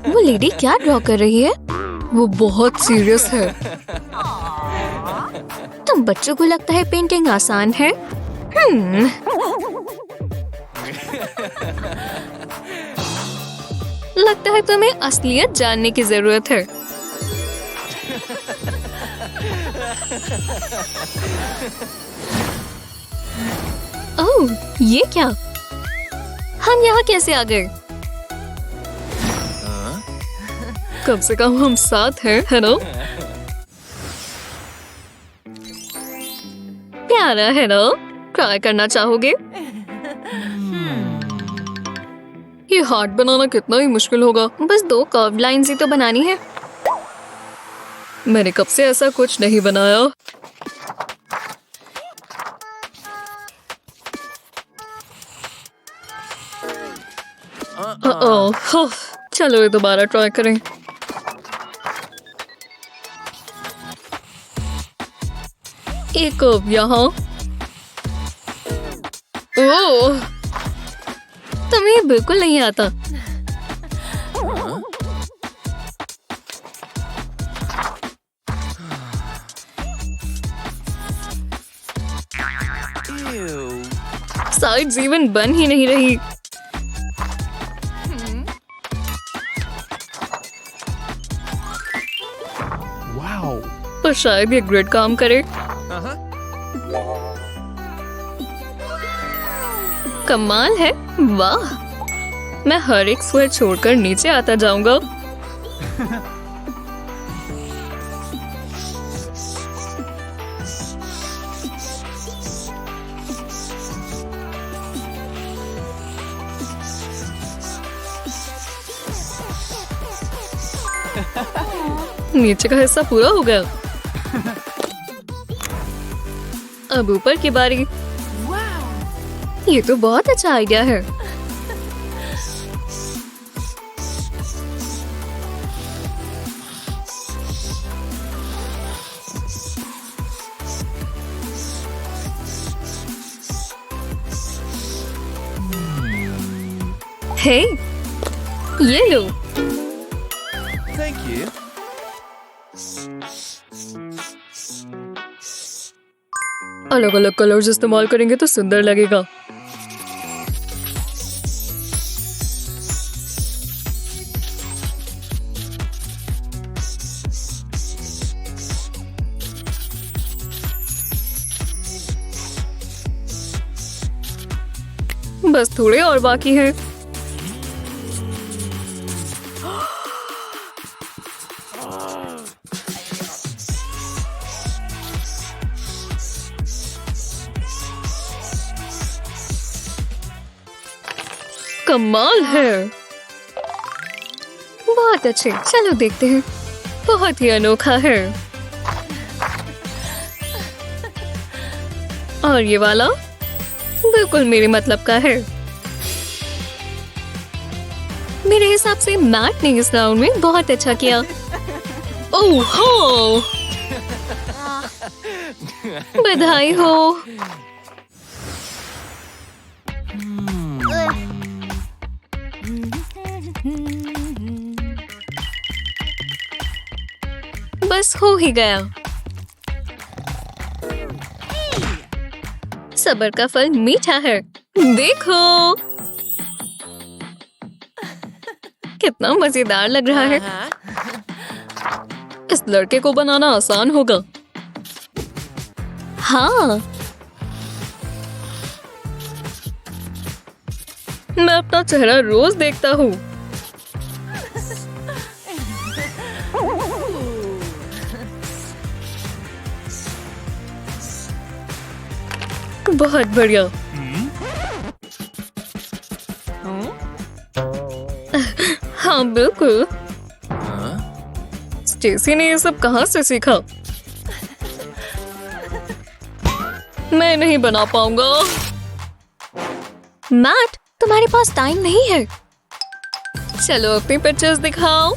वो लेडी क्या ड्रॉ कर रही है? वो बहुत सीरियस है। तुम बच्चों को लगता है पेंटिंग आसान है? लगता है तुम्हें असलियत जानने की जरूरत है। ओह, ये क्या? हम यहाँ कैसे आ गए? कम से कम हम साथ हैं, है ना? प्यारा है ना? ट्राई करना चाहोगे? ये हार्ट बनाना कितना ही मुश्किल होगा। बस 2 कर्व लाइंस ही तो बनानी है। मैंने कब से ऐसा कुछ नहीं बनाया। ओह, चलो ये दोबारा ट्राई करें। एक कप यहाँ। ओह, तुम्हें बिल्कुल नहीं आता। साइड्स इवन बन ही नहीं रही। पर शायद ये ग्रिड काम करे। कमाल है, वाह। मैं हर एक स्क्वायर छोड़कर नीचे आता जाऊंगा। नीचे का हिस्सा पूरा हो गया। अब ऊपर की बारी। ये तो बहुत अच्छा आइडिया है। हे, ये लो। Thank you. अलग अलग कलर्स इस्तेमाल करेंगे तो सुंदर लगेगा। बस थोड़े और बाकी हैं। कमाल है, बहुत अच्छे। चलो देखते हैं। बहुत ही अनोखा है। और ये वाला बिल्कुल मेरे मतलब का है। मेरे हिसाब से मैट ने इस राउंड में बहुत अच्छा किया। ओह हो, बधाई हो। बस हो ही गया। सब्र का फल मीठा है। देखो कितना मजेदार लग रहा है। इस लड़के को बनाना आसान होगा। हाँ, मैं अपना चेहरा रोज देखता हूँ। बहुत बढ़िया। हाँ बिल्कुल। स्टेसी ने ये सब कहाँ से सीखा? मैं नहीं बना पाऊंगा। मैट, तुम्हारे पास टाइम नहीं है। चलो अपनी पिक्चर्स दिखाओ।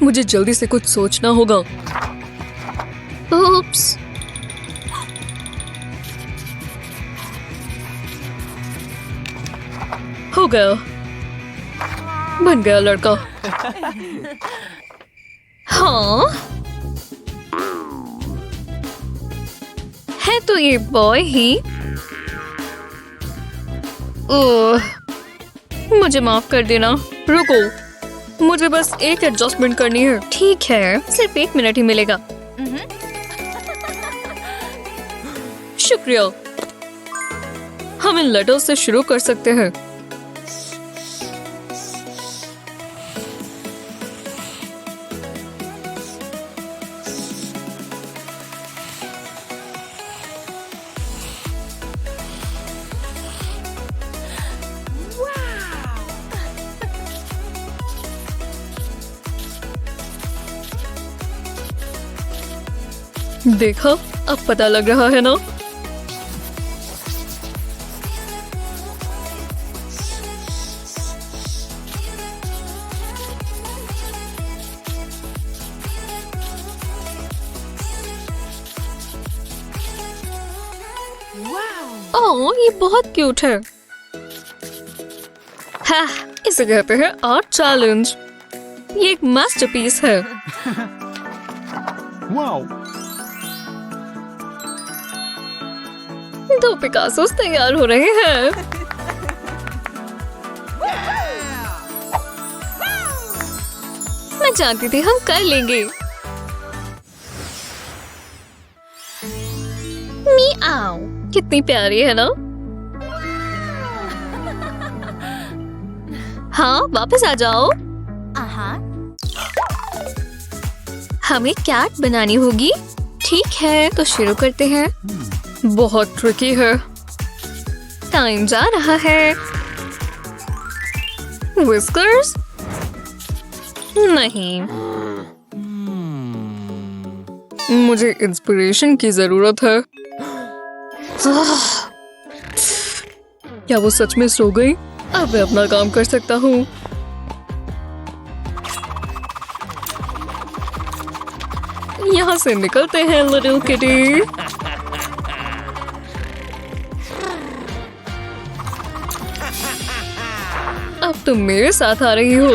मुझे जल्दी से कुछ सोचना होगा। Oops. हो गया, बन गया लड़का। हाँ, है तो ये बॉय ही। ओह, मुझे माफ कर देना। रुको, मुझे बस एक एडजस्टमेंट करनी है। ठीक है, सिर्फ 1 मिनट ही मिलेगा। शुक्रिया। हम इन लेटर्स से शुरू कर सकते हैं। देखो, अब पता लग रहा है ना। ओह, ये बहुत क्यूट है। हाँ, इसे कहते हैं आर्ट चैलेंज। ये एक मास्टरपीस है। Wow. दो पिकासोस तैयार हो रहे हैं। मैं जानती थी हम कर लेंगे। मियाओ। कितनी प्यारी है ना? हाँ, वापस आ जाओ। हमें कैट बनानी होगी। ठीक है, तो शुरू करते हैं। बहुत ट्रिकी है। टाइम जा रहा है। विस्कर्स? नहीं, मुझे इंस्पिरेशन की जरूरत है। क्या वो सच में सो गई? अब मैं अपना काम कर सकता हूँ। यहाँ से निकलते हैं लिटिल किटी। अब तुम मेरे साथ आ रही हो।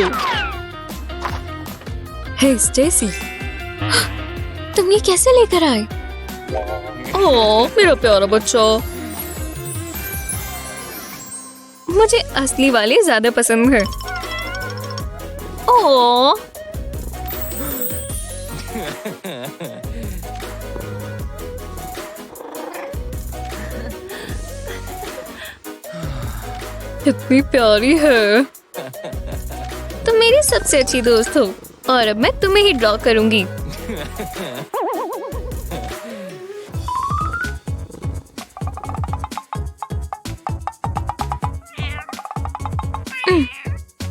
हे स्टेसी, तुम ये कैसे लेकर आए? ओह, मेरा प्यारा बच्चा। मुझे असली वाले ज्यादा पसंद है। ओह, कितनी प्यारी है। तुम मेरी सबसे अच्छी दोस्त हो और अब मैं तुम्हें ही ड्रॉ करूंगी।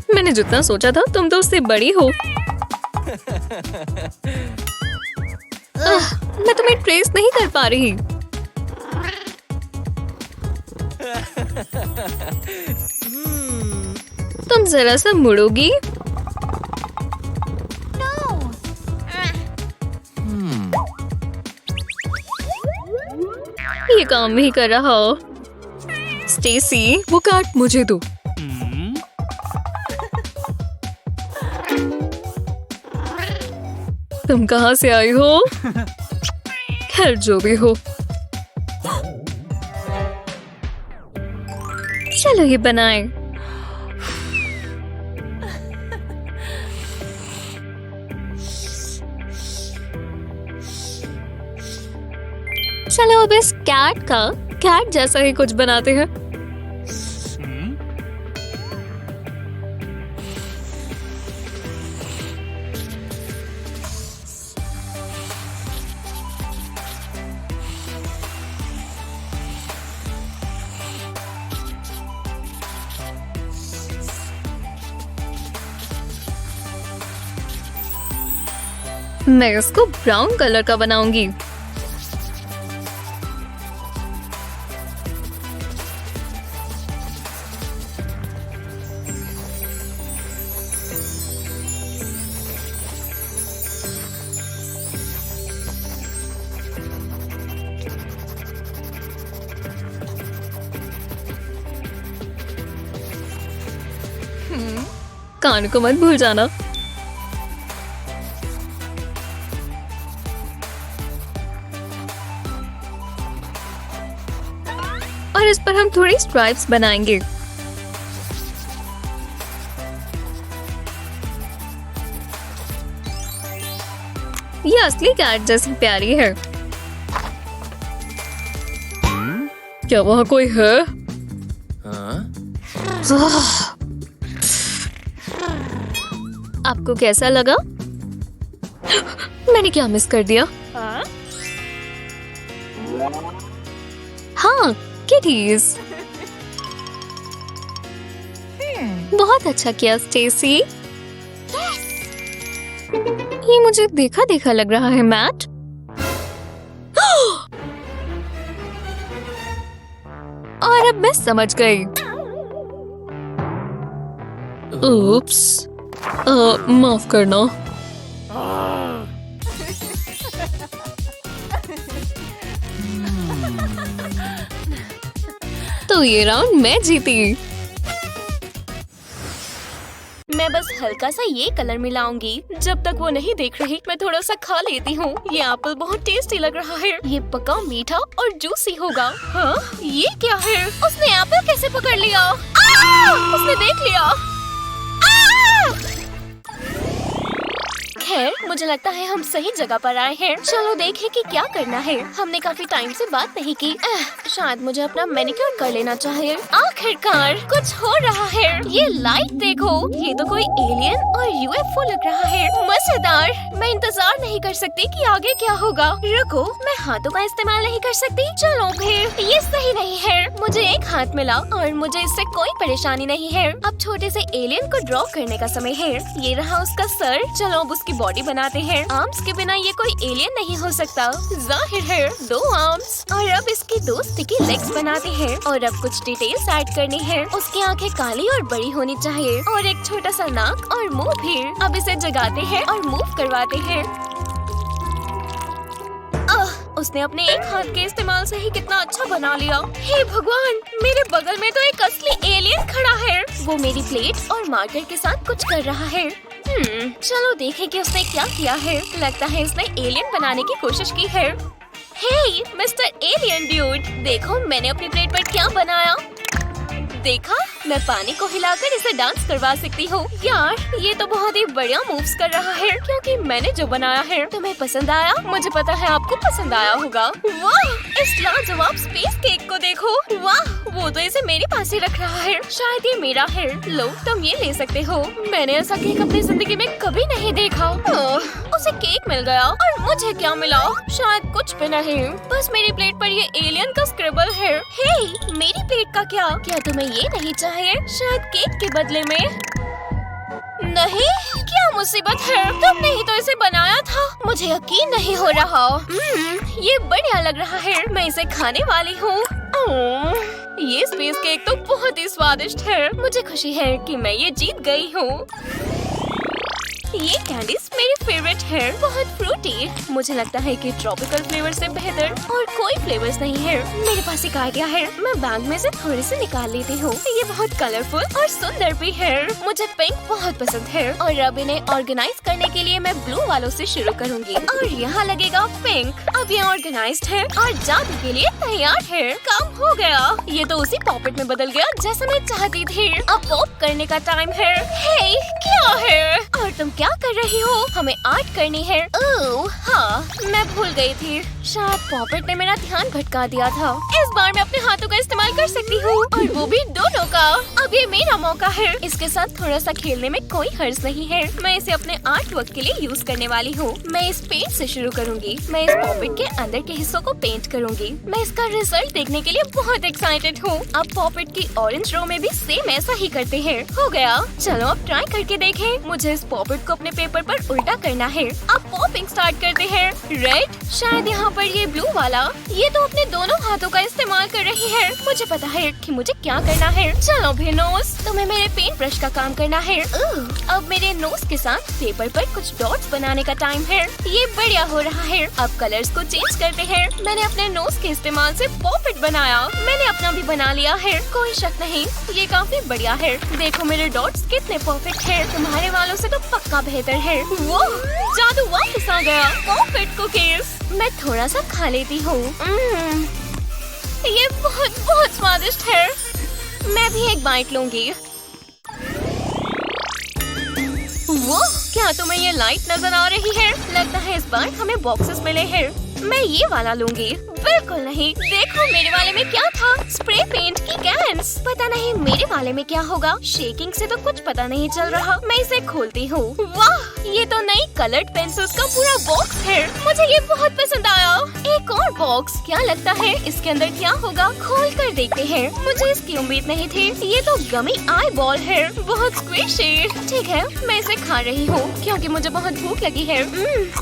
मैंने जितना सोचा था तुम तो उससे बड़ी हो। मैं तुम्हें ट्रेस नहीं कर पा रही। तुम जरा सा मुड़ोगी? ये काम नहीं कर रहा। स्टेसी, वो कार्ड मुझे दो। तुम कहाँ से आई हो? खैर, जो भी हो। चलो ये बनाएं। चलो अब इस कैट जैसा ही कुछ बनाते हैं। मैं इसको ब्राउन कलर का बनाऊंगी। कान को मत भूल जाना। और इस पर हम थोड़ी स्ट्राइप्स बनाएंगे। ये असली कैट जैसी प्यारी है। क्या वहाँ कोई है? आपको कैसा लगा? मैंने क्या मिस कर दिया? हाँ, किटीज। बहुत अच्छा किया स्टेसी। ये मुझे देखा देखा लग रहा है मैट। और अब मैं समझ गई। उप्स, माफ करना। तो ये राउंड मैं जीती। मैं बस हल्का सा ये कलर मिलाऊंगी। जब तक वो नहीं देख रही मैं थोड़ा सा खा लेती हूँ। ये एप्पल बहुत टेस्टी लग रहा है। ये पका मीठा और जूसी होगा। हाँ, ये क्या है? उसने एप्पल कैसे पकड़ लिया? उसने देख लिया। खैर, मुझे लगता है हम सही जगह पर आए हैं। चलो देखें कि क्या करना है। हमने काफी टाइम से बात नहीं की। शायद मुझे अपना मैनिक्योर कर लेना चाहिए। आखिरकार कुछ हो रहा है। ये लाइट देखो, ये तो कोई एलियन और यूएफओ लग रहा है। मजेदार। मैं इंतजार नहीं कर सकती कि आगे क्या होगा। रुको, मैं हाथों का इस्तेमाल नहीं कर सकती। चलो फिर, ये सही नहीं है। मुझे एक हाथ मिला और मुझे इससे कोई परेशानी नहीं है। अब छोटे से एलियन को ड्रॉ करने का समय है। ये रहा उसका सर। चलो अब उसकी बॉडी बनाते हैं। आर्म्स के बिना ये कोई एलियन नहीं हो सकता। जाहिर है 2 आर्म्स। और अब इसकी 2 स्टिकी लेग्स बनाते हैं। और अब कुछ डिटेल्स ऐड करनी है। उसकी आंखें काली और बड़ी होनी चाहिए और एक छोटा सा नाक और मुंह भी। अब इसे जगाते हैं और मूव करवाते हैं। उसने अपने एक हाथ के इस्तेमाल से ही कितना अच्छा बना लिया। हे भगवान, मेरे बगल में तो एक असली एलियन खड़ा है। वो मेरी प्लेट और मार्कर के साथ कुछ कर रहा है। चलो देखें कि उसने क्या किया है। लगता है इसने एलियन बनाने की कोशिश की है। हे मिस्टर एलियन ड्यूड, देखो मैंने अपनी प्लेट पर क्या बनाया। देखा, मैं पानी को हिलाकर इसे डांस करवा सकती हूँ। यार, ये तो बहुत ही बढ़िया मूव्स कर रहा है। क्योंकि मैंने जो बनाया है तुम्हें पसंद आया। मुझे पता है आपको पसंद आया होगा। वाह, इस लाजवाब स्पेस केक को देखो। वाह, वो तो इसे मेरे पास ही रख रहा है। शायद ये मेरा है। लो, तुम ये ले सकते हो। मैंने ऐसा केक अपनी जिंदगी में कभी नहीं देखा। उसे केक मिल गया और मुझे क्या मिला? शायद कुछ भी नहीं। बस मेरी प्लेट पर ये एलियन का स्क्रिबल है। हे, मेरी प्लेट का क्या? क्या तुम्हें ये नहीं चाहिए? शायद केक के बदले में? नहीं, क्या मुसीबत है? तुमने ही तो इसे बनाया था। मुझे यकीन नहीं हो रहा। ये बढ़िया लग रहा है। मैं इसे खाने वाली हूँ। ये स्पेस केक तो बहुत ही स्वादिष्ट है। मुझे खुशी है कि मैं ये जीत गई हूँ। ये कैंडीज मेरी फेवरेट है। बहुत फ्रूटी। मुझे लगता है कि ट्रॉपिकल फ्लेवर से बेहतर और कोई फ्लेवर्स नहीं है। मेरे पास एक आइडिया है। मैं बैग में से थोड़ी सी निकाल लेती हूँ। ये बहुत कलरफुल और सुंदर भी है। मुझे पिंक बहुत पसंद है। और अब इन्हें ऑर्गेनाइज करने के लिए मैं ब्लू वालों से शुरू करूँगी। और यहाँ लगेगा पिंक। अब ये ऑर्गेनाइज्ड है और जादू के लिए तैयार है। काम हो गया। ये तो उसी पॉकेट में बदल गया जैसा मैं चाहती थी। अब पॉप करने का टाइम है। हे, क्या है? और तुम क्या कर रही हो? हमें आर्ट करनी है। ओह हाँ, मैं भूल गई थी। शायद पॉपेट ने मेरा ध्यान भटका दिया था। इस बार मैं अपने हाथों का इस्तेमाल कर सकती हूँ और वो भी दोनों का। अब ये मेरा मौका है। इसके साथ थोड़ा सा खेलने में कोई हर्ज नहीं है। मैं इसे अपने आर्ट वर्क के लिए यूज करने वाली हूँ। मैं इस पेंट से शुरू करूँगी। मैं इस पॉपेट के अंदर के हिस्सों को पेंट करूँगी। मैं इसका रिजल्ट देखने के लिए बहुत एक्साइटेड हूँ। अब पॉपेट की ऑरेंज रो में भी सेम ऐसा ही करते हैं। हो गया। चलो अब ट्राई करके देखें। मुझे इस पॉपेट को अपने पेपर पर उल्टा करना है। अब पॉपिंग स्टार्ट करते हैं। रेड, शायद यहाँ पर ये ब्लू वाला। ये तो अपने दोनों हाथों का इस्तेमाल कर रही है। मुझे पता है कि मुझे क्या करना है। चलो भी नोज, तुम्हें मेरे पेंट ब्रश का काम करना है। अब मेरे नोज के साथ पेपर पर कुछ डॉट्स बनाने का टाइम है। ये बढ़िया हो रहा है। अब कलर्स को चेंज करते हैं। मैंने अपने नोज के इस्तेमाल से पॉपेट बनाया। मैंने अपना भी बना लिया है। कोई शक नहीं, ये काफी बढ़िया है। देखो मेरे डॉट्स कितने परफेक्ट है। तुम्हारे वालों से तो पक्का बेहतर है। वो जादू वापस आ गया। Perfect cookies. मैं थोड़ा सा खा लेती हूँ। ये बहुत बहुत स्वादिष्ट है। मैं भी एक बाइट लूंगी। वो क्या तुम्हें ये लाइट नजर आ रही है? लगता है इस बार हमें बॉक्सेस मिले हैं। मैं ये वाला लूंगी। बिल्कुल नहीं। देखो मेरे वाले में क्या था? स्प्रे पेंट की कैन्स। पता नहीं मेरे वाले में क्या होगा। शेकिंग से तो कुछ पता नहीं चल रहा। मैं इसे खोलती हूँ। वाह, ये तो नई कलर्ड पेंसिल्स का पूरा बॉक्स है। मुझे ये बहुत पसंद आया। एक और बॉक्स। क्या लगता है इसके अंदर क्या होगा? खोल कर देखते हैं। मुझे इसकी उम्मीद नहीं थी। ये तो गमी आई बॉल है। बहुत स्क्विशी। ठीक है, मैं इसे खा रही हूँ क्योंकि मुझे बहुत भूख लगी है।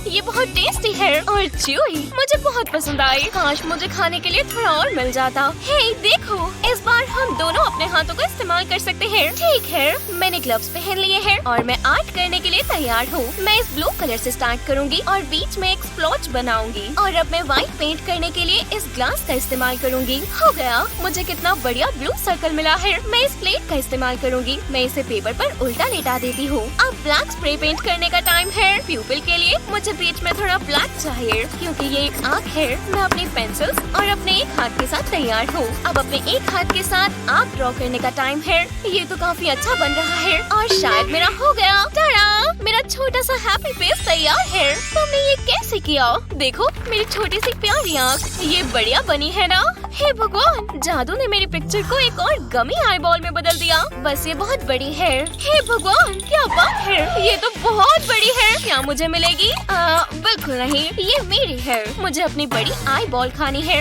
ये बहुत टेस्टी है और च्यूई। मुझे बहुत पसंद आई। काश मुझे खाने के लिए थोड़ा और मिल जाता। हे देखो, इस बार हम दोनों अपने हाथों का इस्तेमाल कर सकते हैं। ठीक है, मैंने ग्लव्स पहन लिए हैं और मैं आर्ट करने के लिए तैयार हूँ। मैं इस ब्लू कलर से स्टार्ट करूँगी और बीच में एक स्प्लॉच बनाऊंगी और अब मैं व्हाइट पेंट करने के लिए इस ग्लास का इस्तेमाल करूँगी। हो गया, मुझे कितना बढ़िया ब्लू सर्कल मिला है। मैं इस प्लेट का इस्तेमाल करूँगी। मैं इसे पेपर पर उल्टा लेटा देती हूँ। अब ब्लैक स्प्रे पेंट करने का टाइम है। प्यूपिल के लिए मुझे बीच में थोड़ा ब्लैक चाहिए क्योंकि ये एक आँख है। मैं अपनी पेंसिल्स और अपने एक हाथ के साथ तैयार हूँ। अब अपने एक हाथ के साथ आँख ड्रॉ करने का टाइम है। ये तो काफी अच्छा बन रहा है और शायद मेरा हो गया। टाड़ा! मेरा छोटा सा हैप्पी फेस तैयार है। तुमने ये कैसे किया? देखो मेरी छोटी सी प्यारी आँख, ये बढ़िया बनी है ना? हे भगवान, जादू ने मेरी पिक्चर को एक और गमी आई बॉल में बदल दिया। बस ये बहुत बड़ी है। हे भगवान, क्या बात है, ये तो बहुत बड़ी है। क्या मुझे मिलेगी? बिल्कुल नहीं, ये मेरी है। मुझे अपनी बड़ी आई बॉल खानी है।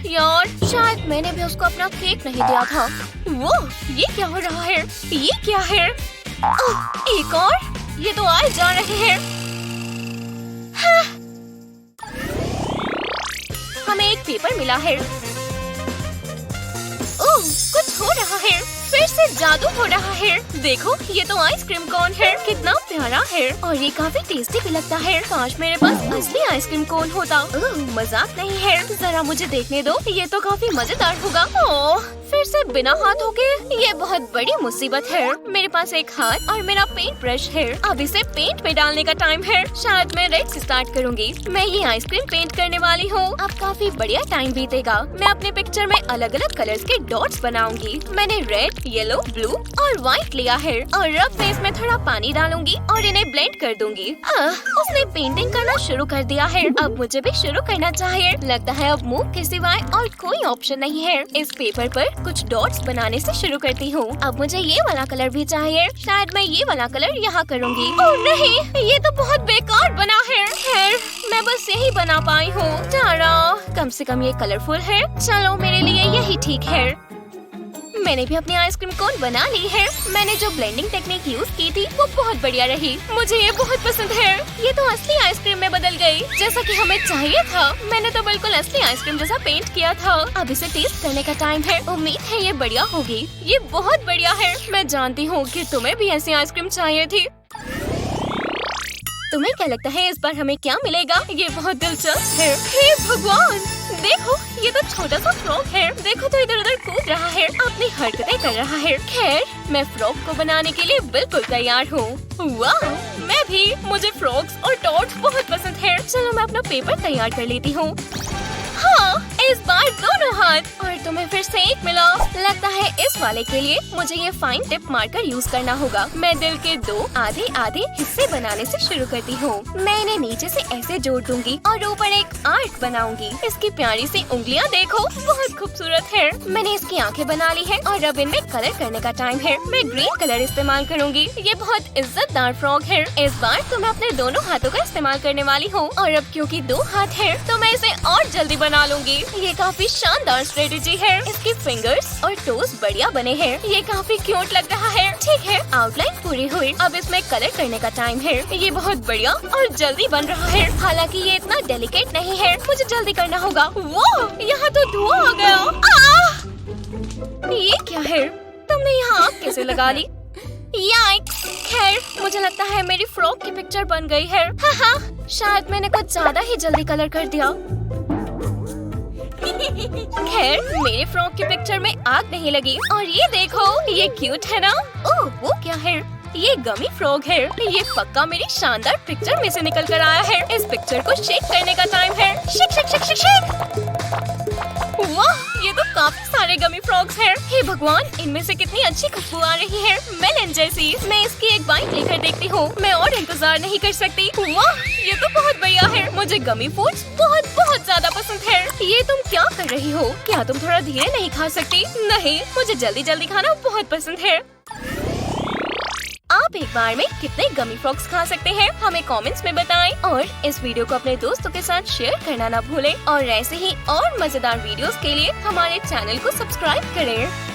यार, शायद मैंने भी उसको अपना केक नहीं दिया था। वो, ये क्या हो रहा है? ये क्या है? एक और, ये तो आए जा रहे हैं। हाँ। हमें एक पेपर मिला है। ओह, कुछ हो रहा है। फिर से जादू हो रहा है। देखो, ये तो आइसक्रीम कोन है। कितना प्यारा है और ये काफी टेस्टी भी लगता है। काश मेरे पास असली आइसक्रीम कोन होता। मजाक नहीं है, जरा मुझे देखने दो। ये तो काफी मजेदार होगा। ओह, फिर से बिना हाथों के, ये बहुत बड़ी मुसीबत है। मेरे पास एक हाथ और मेरा पेंट ब्रश है। अब इसे पेंट में डालने का टाइम है। शायद मैं रेड से स्टार्ट करूंगी। मैं ये आइसक्रीम पेंट करने वाली हूँ। अब काफी बढ़िया टाइम बीतेगा। मैं अपने पिक्चर में अलग अलग कलर्स के डॉट्स बनाऊंगी। मैंने रेड, येलो, ब्लू और व्हाइट लिया है और अब मैं इसमें थोड़ा पानी डालूंगी और इन्हें ब्लेंड कर दूंगी। उसने पेंटिंग करना शुरू कर दिया है। अब मुझे भी शुरू करना चाहिए। लगता है अब मूव के सिवाय और कोई ऑप्शन नहीं है। इस पेपर पर कुछ डॉट्स बनाने से शुरू करती हूँ। अब मुझे ये वाला कलर भी चाहिए। शायद मैं ये वाला कलर यहाँ करूँगी। ओह नहीं, ये तो बहुत बेकार बना है। खैर, मैं बस यही बना पाई हूँ। टारा, कम से कम ये कलरफुल है। चलो, मेरे लिए यही ठीक है। मैंने भी अपनी आइसक्रीम कोन बना ली है। मैंने जो ब्लेंडिंग टेक्निक यूज की थी वो बहुत बढ़िया रही। मुझे ये बहुत पसंद है। ये तो असली आइसक्रीम में बदल गई, जैसा कि हमें चाहिए था। मैंने तो बिल्कुल असली आइसक्रीम जैसा पेंट किया था। अब इसे टेस्ट करने का टाइम है। उम्मीद है ये बढ़िया होगी। ये बहुत बढ़िया है। मैं जानती हूँ कि तुम्हें भी ऐसी आइसक्रीम चाहिए थी। तुम्हें क्या लगता है इस बार हमें क्या मिलेगा? ये बहुत दिलचस्प है। हे भगवान, देखो, ये तो छोटा सा फ्रॉक है। देखो तो इधर उधर कूद रहा है, अपनी हरकतें कर रहा है। खैर, मैं फ्रॉक को बनाने के लिए बिल्कुल तैयार हूँ। वाह, मैं भी। मुझे फ्रॉक्स और डॉट्स बहुत पसंद है। चलो, मैं अपना पेपर तैयार कर लेती हूँ। हाँ, इस बार दोनों हाथ। और तुम्हें फिर से एक मिला। लगता है इस वाले के लिए मुझे ये फाइन टिप मार्कर यूज करना होगा। मैं दिल के दो आधे आधे हिस्से बनाने से शुरू करती हूँ। मैं इन्हें नीचे से ऐसे जोड़ दूंगी और ऊपर एक आर्क बनाऊंगी। इसकी प्यारी सी उंगलियाँ देखो, बहुत खूबसूरत है। मैंने इसकी आंखें बना ली है और अब इनमें कलर करने का टाइम है। मैं ग्रीन कलर इस्तेमाल करूंगी। ये बहुत इज्जतदार फ्रॉक है। इस बार तो मैं अपने दोनों हाथों का इस्तेमाल करने वाली हूँ और अब क्योंकि दो हाथ है तो मैं इसे और जल्दी बना लूंगी। ये काफी शानदार स्ट्रेटेजी है। इसकी फिंगर्स और टोज बढ़िया बने हैं। ये काफी क्यूट लग रहा है। ठीक है, आउटलाइन पूरी हुई। अब इसमें कलर करने का टाइम है। ये बहुत बढ़िया और जल्दी बन रहा है। हालांकि ये इतना डेलिकेट नहीं है, मुझे जल्दी करना होगा। वो, यहाँ तो धुआं आ गया। ये क्या है? तुमने यहाँ आग कैसे लगा ली? याइक्स! खैर, मुझे लगता है मेरी फ्रॉक की पिक्चर बन गई है। हाँ, शायद मैंने कुछ ज्यादा ही जल्दी कलर कर दिया। खैर, मेरे फ्रॉक की पिक्चर में आग नहीं लगी। और ये देखो, ये क्यूट है ना? ओह, वो क्या है? ये गमी फ्रॉग है। ये पक्का मेरी शानदार पिक्चर में से निकल कर आया है। इस पिक्चर को शेक करने का टाइम है। Shake shake shake shake shake. वाह, ये तो काफी सारे गमी फ्रॉग्स हैं। हे भगवान, इनमें से कितनी अच्छी खुशबू आ रही है, मेलन जैसी। मैं इसकी एक बाइट लेकर देखती हूँ। मैं और इंतजार नहीं कर सकती। वाह, ये तो बहुत बढ़िया है। मुझे गमी फूड्स बहुत बहुत ज्यादा पसंद है। ये तुम क्या कर रही हो? क्या तुम थोड़ा धीरे नहीं खा सकती? नहीं, मुझे जल्दी जल्दी खाना बहुत पसंद है। आप एक बार में कितने गमी फ्रॉग्स खा सकते हैं? हमें कमेंट्स में बताएं और इस वीडियो को अपने दोस्तों के साथ शेयर करना ना भूलें। और ऐसे ही और मजेदार वीडियोस के लिए हमारे चैनल को सब्सक्राइब करें।